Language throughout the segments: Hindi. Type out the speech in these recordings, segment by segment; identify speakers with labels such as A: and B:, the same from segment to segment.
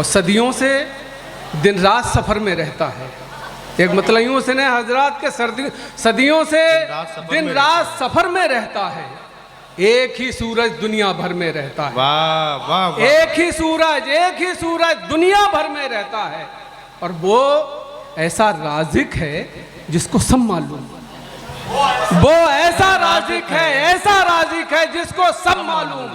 A: और सदियों से दिन रात सफ़र में रहता है। एक मतलयूं से ने हजरात के सदियों से दिन रात सफ़र में रहता है। एक ही सूरज दुनिया भर में रहता है।
B: वाह वाह वाह।
A: एक ही सूरज दुनिया भर में रहता है। और वो ऐसा राज़िक है जिसको सब मालूम। वो ऐसा राज़िक है जिसको सब मालूम।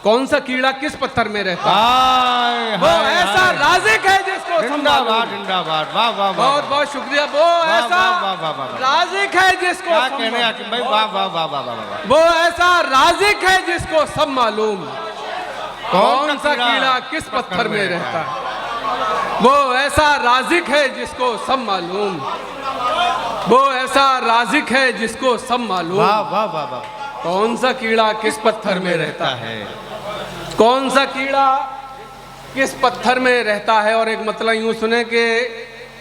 A: कौन सा कीड़ा किस पत्थर में रहता है, वो ऐसा राज़िक है जिसको सब मालूम।
B: जिंदाबाद। वाह वाह।
A: बहुत बहुत शुक्रिया। वो ऐसा राज़िक है जिसको
B: क्या कहने हाकिम भाई। वाह वाह वाह वाह वाह।
A: वो ऐसा राज़िक है जिसको सब मालूम। कौन सा कीड़ा किस पत्थर में रहता है, वो ऐसा राज़िक है जिसको सब मालूम। वो ऐसा राज़िक है जिसको सब मालूम।
B: वाह वाह वाह वाह।
A: कौन सा कीड़ा किस पत्थर में रहता है, कौन सा कीड़ा किस पत्थर में रहता है। और एक मतलब यूं सुने कि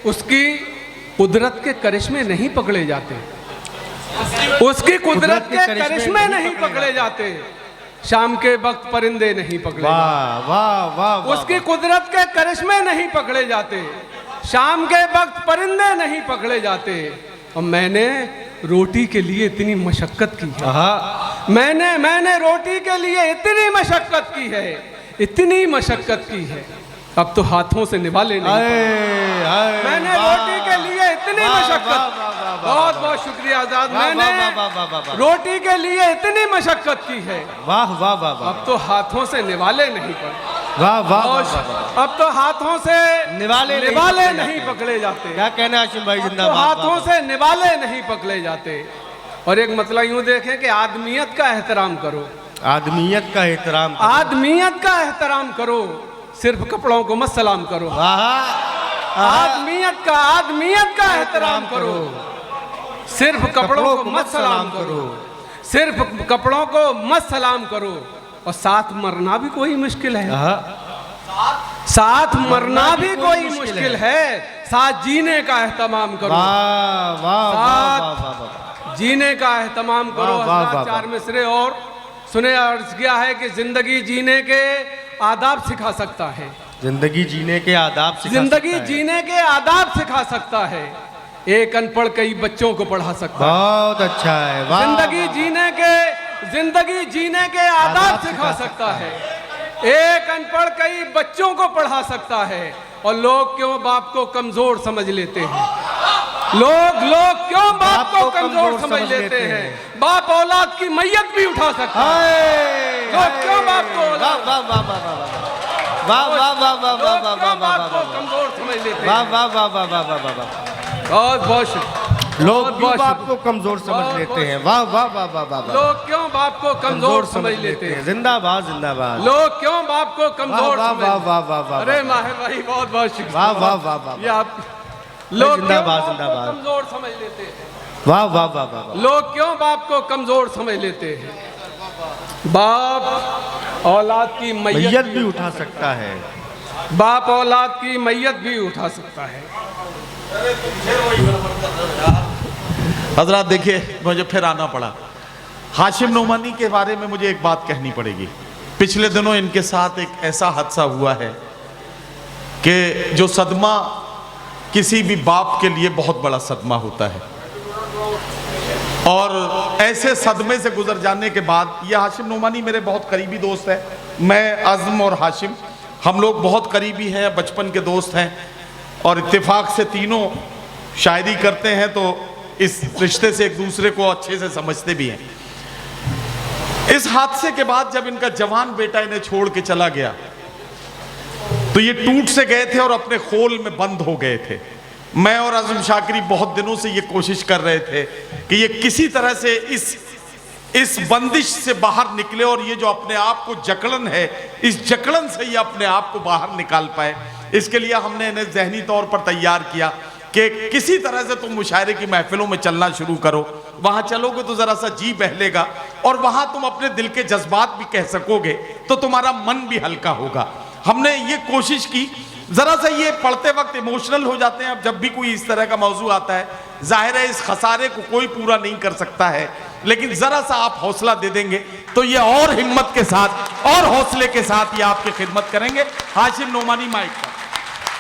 A: उसकी कुदरत के करिश्मे नहीं पकड़े जाते, उसकी कुदरत के करिश्मे नहीं पकड़े जाते। शाम के वक्त परिंदे नहीं पकड़े
B: वाह वाह वाह।
A: उसकी कुदरत के करिश्मे नहीं पकड़े जाते। शाम के वक्त परिंदे नहीं पकड़े जाते। और मैंने रोटी के लिए इतनी मशक्कत की है। मैंने रोटी के लिए इतनी मशक्कत की है, इतनी मशक्कत की है, अब तो हाथों से निवाले नहीं। मैंने रोटी के लिए इतनी मशक्कत, बहुत बहुत शुक्रिया आजाद। मैंने रोटी के लिए इतनी मशक्कत की है।
B: वाह वाह वाह।
A: अब तो हाथों से निवाले नहीं पड़े।
B: वाह वाह।
A: अब तो हाथों से निवाले नहीं पकड़े जाते।
B: क्या कहना हाशिम भाई।
A: तो हाथों से निवाले नहीं पकड़े जाते। और एक मतलब यूं देखें कि आदमियत का एहतराम करो,
B: आदमियत का एहतराम,
A: आदमियत का एहतराम करो, सिर्फ कपड़ों को मत सलाम करो। आदमियत का एहतराम करो, सिर्फ कपड़ों को मत सलाम करो, सिर्फ कपड़ों को मत सलाम करो। और साथ मरना भी कोई मुश्किल है, साथ मरना भी कोई मुश्किल है। साथ जीने का एहतमाम करो, साथ जीने का एहतमाम करो। चार मिसरे और सुने। अर्ज किया है कि जिंदगी जीने के आदाब सिखा सकता है,
B: जिंदगी जीने के आदाब
A: सिखा सकता है। एक अनपढ़ कई बच्चों को पढ़ा सकता है।
B: बहुत अच्छा है।
A: जिंदगी जीने के आदाब सिखा सकता है। एक अनपढ़ कई बच्चों को पढ़ा सकता है। और लोग क्यों बाप को कमजोर समझ लेते हैं, लोग क्यों बाप को कमजोर समझ लेते हैं। बाप औलाद की मैयत भी उठा सकता है। लोग क्यों बाप को कमजोर समझ लेते हैं। बहुत बहुत
B: लोग क्यों बाप को कमजोर समझ लेते हैं। वाह वाह वाह वाह वाह।
A: लोग क्यों बाप को कमजोर समझ लेते हैं।
B: जिंदाबाद जिंदाबाद।
A: लोग क्यों बाप को कमजोर
B: वाह वाह वाह वाह वाह।
A: अरे माहिर भाई बहुत बहुत शुक्रिया।
B: वाह वाह वाह वाह।
A: ये आप लोग
B: जिंदाबाद
A: क्यों
B: जिंदाबाद।
A: कमजोर समझ लेते हैं।
B: वाह वाह वाह वाह।
A: लोग क्यों बाप को कमजोर समझ लेते हैं। बाप औलाद की मैयत
B: भी उठा सकता है,
A: बाप औलाद की मैयत भी उठा सकता है।
C: हजरात देखिए, मुझे फिर आना पड़ा। हाशिम नोमानी के बारे में मुझे एक बात कहनी पड़ेगी। पिछले दिनों इनके साथ एक ऐसा हादसा हुआ है कि जो सदमा किसी भी बाप के लिए बहुत बड़ा सदमा होता है। और ऐसे सदमे से गुजर जाने के बाद, ये हाशिम नोमानी मेरे बहुत करीबी दोस्त है। मैं, आज़म और हाशिम, हम लोग बहुत करीबी हैं, बचपन के दोस्त हैं। और इत्तेफाक से तीनों शायरी करते हैं, तो इस रिश्ते से एक दूसरे को अच्छे से समझते भी हैं। इस हादसे के बाद जब इनका जवान बेटा इन्हें छोड़ के चला गया, तो ये टूट से गए थे और अपने खोल में बंद हो गए थे। मैं और आज़म शाकिरी बहुत दिनों से ये कोशिश कर रहे थे कि ये किसी तरह से इस बंदिश से बाहर निकले और ये जो अपने आप को जकड़न है, इस जकड़न से ये अपने आप को बाहर निकाल पाए। इसके लिए हमने इन्हें ज़हनी तौर पर तैयार किया कि किसी तरह से तुम मुशायरे की महफिलों में चलना शुरू करो। वहाँ चलोगे तो ज़रा सा जी बहलेगा और वहाँ तुम अपने दिल के जज्बात भी कह सकोगे, तो तुम्हारा मन भी हल्का होगा। हमने ये कोशिश की। ज़रा सा ये पढ़ते वक्त इमोशनल हो जाते हैं। अब जब भी कोई इस तरह का मौजू आता है, जाहिर है इस खसारे को कोई पूरा नहीं कर सकता है, लेकिन जरा सा आप हौसला दे देंगे तो ये और हिम्मत के साथ और हौसले के साथ ये आपकी खिदमत करेंगे। हाशिम नोमानी माइक पर।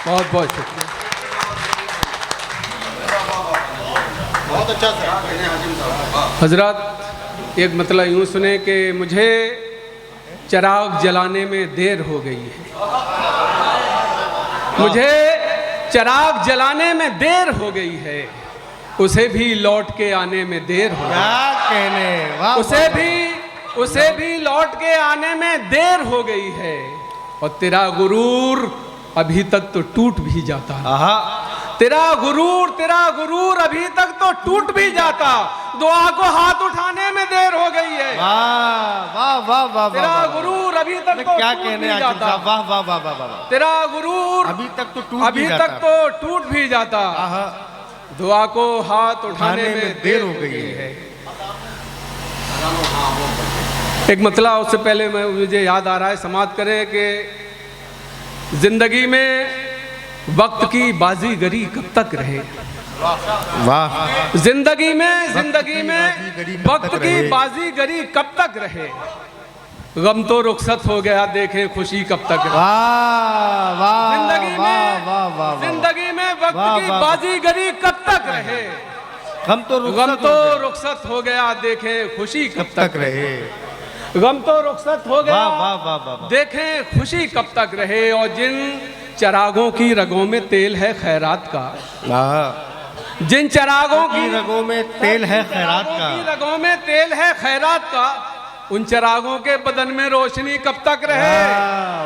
A: बहुत बहुत शुक्रिया।
B: बहुत अच्छा सर।
A: हजरत एक मतलब यूँ सुने कि मुझे चिराग जलाने में देर हो गई है, मुझे चिराग जलाने में देर हो गई है, उसे भी लौट के आने में देर हो गई।
B: क्या कहने, वाह
A: उसे भी लौट के आने में देर हो गई है, और तेरा गुरूर अभी तक तो टूट भी जाता है। तेरा गुरूर अभी तक तो टूट भी जाता, दुआ को हाथ उठाने में देर हो गई है।
B: वाह वाह वाह वाह,
A: तेरा गुरूर अभी तक तो
B: क्या
A: टूट
B: कहने
A: भी
B: हाशिम
A: जाता।
B: साहब, वाह वाह वाह वाह वाह।
A: तेरा गुरूर
B: अभी तक तो
A: टूट भी जाता, दुआ को हाथ उठाने में देर हो गई है। एक मतलब उससे पहले मुझे याद आ रहा है, समाप्त करें कि जिंदगी में वक्त की बाजीगरी कब तक रहे।
B: वाह।
A: जिंदगी में वक्त की बाजीगरी कब तक रहे, गम तो रुखसत हो गया देखें खुशी कब तक रहे।
B: वाह वाह
A: जिंदगी में वक्त की बाजीगरी कब तक रहे,
B: गम तो
A: रुखसत हो गया देखें खुशी कब तक
B: रहे।
A: गम तो रुखसत हो गया
B: वाह वाह वाह,
A: देखें खुशी कब तक रहे। और जिन चिरागों की रगों में तेल है खैरात का, जिन चिरागों की
B: रगों में तेल है खैरात का,
A: रगों में तेल है खैरात का, उन चिरागों के बदन में रोशनी कब तक रहे।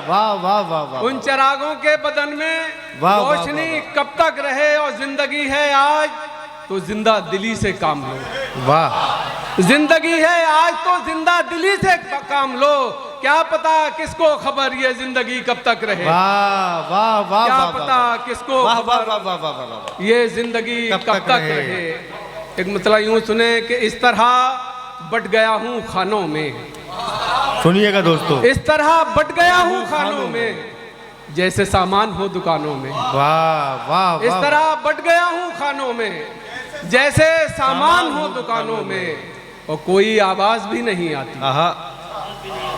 B: वाह वाह वाह वाह।
A: उन चिरागों के बदन में रोशनी कब तक रहे। और जिंदगी है आज तो जिंदा दिली से काम लो।
B: वाह।
A: जिंदगी है आज तो जिंदा दिली से काम लो, क्या पता किसको खबर ये जिंदगी कब तक रहे।
B: वाह वाह वाह,
A: क्या पता किसको खबर ये जिंदगी कब तक रहे। एक मतलब यूं सुने कि इस तरह बट गया हूँ खानों में,
B: सुनिएगा दोस्तों,
A: इस तरह बट गया हूँ खानों में जैसे सामान हो दुकानों में।
B: वाह वाह।
A: इस तरह बट गया हूँ खानों में जैसे सामान हो दुकानों में, और कोई आवाज भी नहीं आती,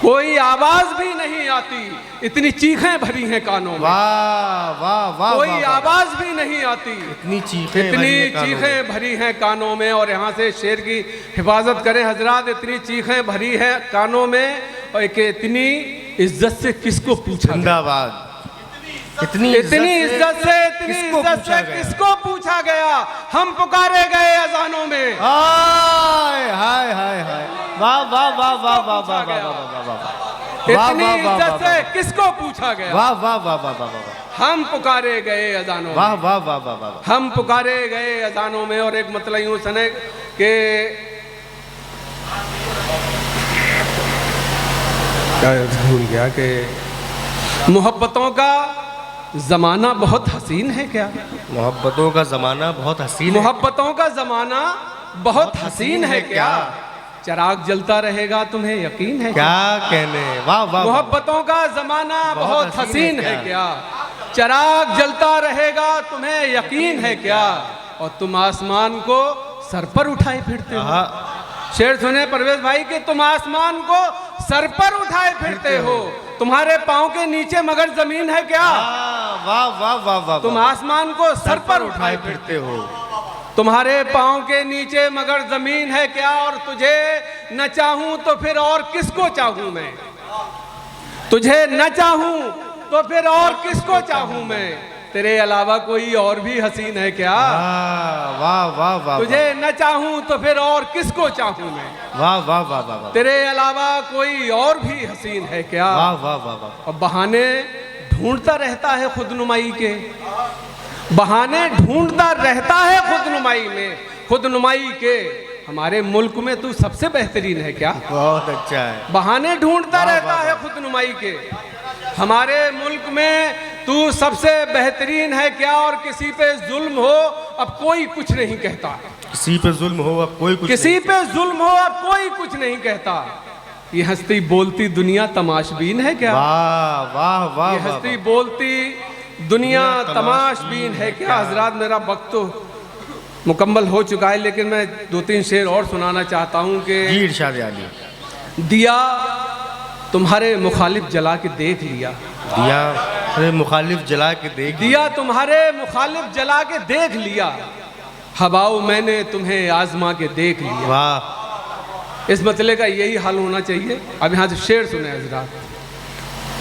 A: कोई आवाज भी नहीं आती, इतनी चीखें भरी हैं कानों में।
B: वाह वाह वाह।
A: कोई आवाज भी नहीं आती,
B: इतनी
A: चीखें भरी हैं कानों में। और यहाँ से शेर की हिफाजत करें हजरात, इतनी चीखें भरी हैं कानों में, और कि इतनी इज्जत से किसको पूछा।
B: जिंदाबाद। इतनी
A: इज्जत से किसको पूछा गया, हम पुकारे गए अजानों में।
B: हाय हाय हाय हाय। वाह वाह वाह वाह वाह वाह वाह।
A: इतनी इज्जत से किसको पूछा गया।
B: वाह वाह वाह वाह वाह।
A: हम पुकारे गए अजानों में।
B: वाह वाह वाह वाह वाह।
A: हम पुकारे गए अजानों में। और एक मतलब यूं सुने कि भूल गया कि मोहब्बतों का जमाना बहुत हसीन है क्या।
B: मोहब्बतों का जमाना बहुत हसीन,
A: मोहब्बतों का जमाना बहुत हसीन है क्या, चिराग जलता रहेगा तुम्हें यकीन है
B: क्या कहने। वाह वाह।
A: मोहब्बतों का जमाना बहुत हसीन है क्या, चिराग जलता रहेगा तुम्हें यकीन है क्या, और तुम आसमान को सर पर उठाए फिरते हो। शेर सुने परवेज भाई कि तुम आसमान को सर पर उठाए फिरते हो, तुम्हारे पाँव के नीचे मगर जमीन है क्या।
B: वाह वाह वाह वाह।
A: तुम आसमान को सर पर उठाए फिरते हो, तुम्हारे पाँव के नीचे मगर जमीन है क्या। और तुझे न चाहूं तो फिर और किसको चाहूं मैं, तुझे न चाहूं तो फिर और किसको चाहूं मैं, तेरे अलावा कोई और भी हसीन है क्या।
B: वाह वाह वाह।
A: तुझे न चाहूं तो फिर और किसको चाहूं मैं,
B: वाह वाह वाह वाह।
A: तेरे अलावा कोई और भी हसीन है क्या।
B: वाह वाह वाह वाह।
A: और बहाने ढूंढता रहता है खुदनुमाई के, बहाने ढूंढता रहता है खुदनुमाई में, खुदनुमाई के। हमारे मुल्क में तू सबसे बेहतरीन है क्या।
B: बहुत अच्छा है।
A: बहाने ढूंढता रहता है खुदनुमाई के, हमारे मुल्क में तू सबसे बेहतरीन है क्या। और किसी पे जुल्म हो अब कोई कुछ नहीं कहता,
B: किसी पे जुल्म हो अब कोई कुछ,
A: किसी पे जुल्म हो अब कोई कुछ नहीं कहता। ये हंसती बोलती दुनिया तमाशबीन है क्या।
B: वाह वाह वाह।
A: ये हंसती बोलती दुनिया तमाशबीन है क्या। हजरात मेरा वक्त तो मुकम्मल हो चुका है, लेकिन मैं 2-3 शेर और सुनाना चाहता हूँ कि
B: जी इरशाद आली।
A: दिया तुम्हारे मुखालिफ जला के देख लिया,
B: दिया अरे मुखालिफ जला के देख
A: दिया तुम्हारे मुखालिफ जला के देख लिया, हवाओं मैंने तुम्हें आजमा के देख लिया।
B: वाह,
A: इस मतले का यही हाल होना चाहिए। अब यहाँ से शेर सुने हजरात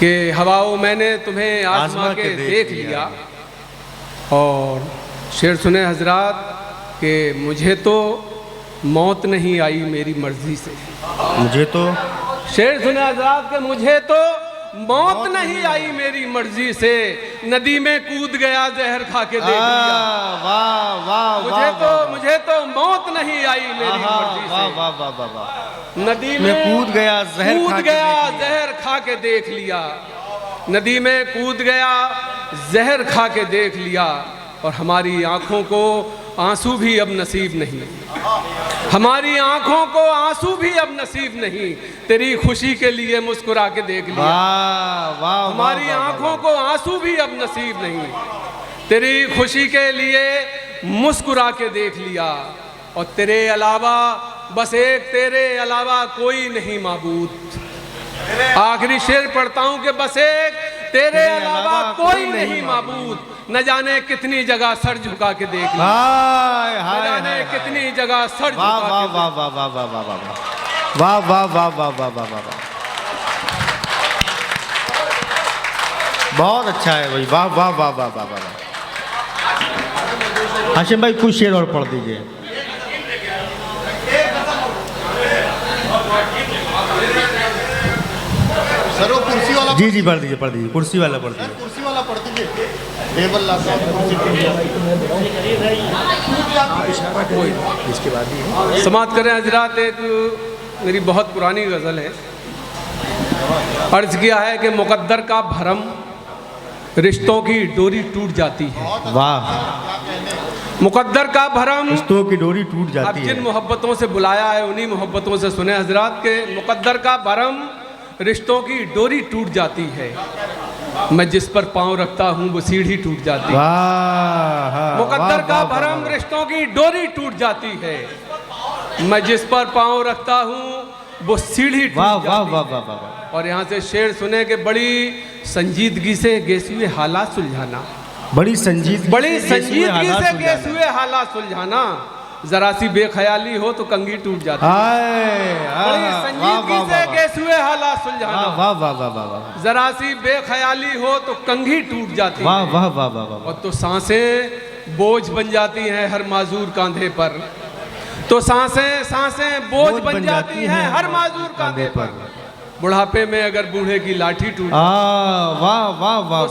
A: कि हवाओं मैंने तुम्हें आजमा के देख लिया, और शेर सुने हजरात कि मुझे तो मौत नहीं आई मेरी मर्जी से।
B: मुझे तो
A: शेर सुने हजरात के मुझे तो मौत नहीं आई मेरी मर्जी से, नदी में कूद गया जहर खा के देख लिया।
B: वाह वाह
A: मुझे तो मौत नहीं आई मेरी मर्जी
B: वाह
A: से,
B: वाह वाह वाह वाह,
A: नदी
B: में कूद गया
A: जहर खा के देख लिया, नदी में कूद गया जहर खा के देख लिया, और हमारी आंखों को आंसू भी अब नसीब नहीं, हमारी आंखों को आंसू भी अब नसीब नहीं, तेरी खुशी के लिए मुस्कुरा के देख लिया।
B: वाह वाह,
A: हमारी आंखों को आंसू भी अब नसीब नहीं, तेरी खुशी के लिए मुस्कुरा के देख लिया, और तेरे अलावा बस एक तेरे अलावा कोई नहीं माबूद। आखिरी शेर पढ़ता हूं कि बस एक तेरे अलावा कोई नहीं माबूद, न जाने कितनी जगह सर झुका के देख लिया, न जाने कितनी जगह सर झुका के
B: वाह वाह वाह वाह वाह वाह वाह वाह वाह वाह वाह वाह वाह, बहुत अच्छा है भाई, वाह वाह वाह वाह वाह वाह। हाशिम भाई कुछ शेर और पढ़ दीजिए।
D: सर वो कुर्सी वाला,
B: जी जी पढ़ दीजिए, पढ़ दीजिए, कुर्सी वाला पढ़ दीजिए।
D: कुर्सी वाला पढ़ दीजिए। टेबल ला के कुर्सी
B: इसके बाद ही
A: समाप्त करें हजरात। एक मेरी बहुत पुरानी गज़ल है, अर्ज किया है कि मुकद्दर का भरम रिश्तों की डोरी टूट जाती है।
B: वाह,
A: मुकद्दर का भरम
B: रिश्तों की डोरी टूट
A: अब
B: जाती
A: जिन
B: है।
A: मोहब्बतों से बुलाया है उन्हीं मोहब्बतों से सुने हजरात के मुकद्दर का भरम रिश्तों की डोरी टूट जाती है, मैं जिस पर पाँव रखता हूँ वो सीढ़ी टूट जाती है।
B: वाह,
A: मुकद्दर का भरम रिश्तों की डोरी टूट जाती है, मैं जिस पर पाँव रखता हूँ वो सीढ़ी टूट
B: वाह वाह
A: जाती
B: वाह
A: है।
B: वाह वाह वाह,
A: और यहाँ से शेर सुने कि बड़ी संजीदगी से गेसुए हालात सुलझाना,
B: बड़ी संजीदगी
A: से गेसुए हालात सुलझाना, जरा सी बेख्याली हो तो कंघी टूट जाती है। बड़ी संजीदगी से गेसुए हालात सुलझाना,
B: वाह वाह वाह वाह वाह,
A: जरा सी बेख्याली हो तो कंघी टूट जाती
B: वाह
A: है।
B: वाह वाह वाह वाह,
A: और तो सांसें बोझ बन जाती हैं हर माजूर कांधे पर, तो सांसें बोझ बन जाती हैं हर माजूर कांधे पर, बुढ़ापे में अगर बूढ़े की लाठी टूट
B: वाह वाह वाह वाह।